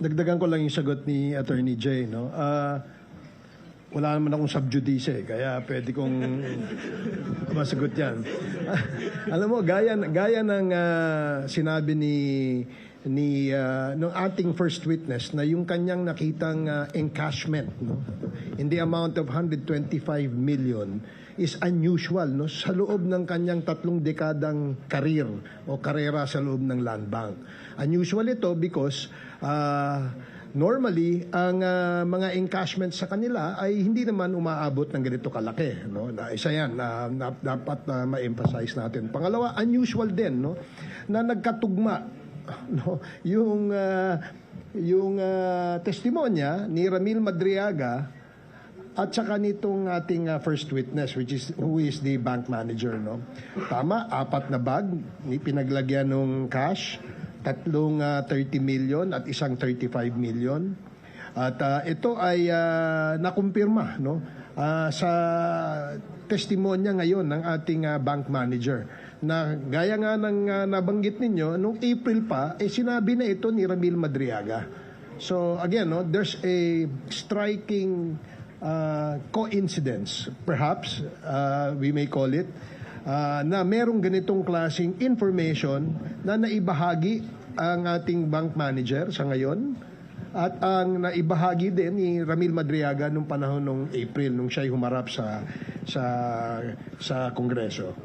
Dagdagan ko lang yung sagot ni Attorney Jay, no? Wala naman akong subjudice, kaya pwede kong masagot yan. Alam mo, gaya ng sinabi ng ating first witness na yung kanyang nakitang encashment, no, in the amount of 125 million is unusual, no, sa loob ng kanyang 3 dekadang karir o karera sa loob ng Land Bank. Unusual ito because normally, ang mga encashment sa kanila ay hindi naman umaabot ng ganito kalaki. No? Isa yan na dapat ma-emphasize natin. Pangalawa, unusual din, no? Na nagkatugma, no? Yung testimonya ni Ramil Madriaga at saka nitong ating first witness, who is the bank manager. No? Tama, 4 na bag, pinaglagyan ng cash, 3 30 million at isang 35 million. At ito ay nakumpirma, no, sa testimonya ngayon ng ating bank manager na gaya nga ng nabanggit ninyo, nung April pa, sinabi na ito ni Ramil Madriaga. So again, no, there's a striking coincidence, perhaps we may call it, na merong ganitong klaseng information na naibahagi ang ating bank manager sa ngayon at ang naibahagi din ni Ramil Madriaga nung panahon ng April nung siya'y humarap sa Kongreso.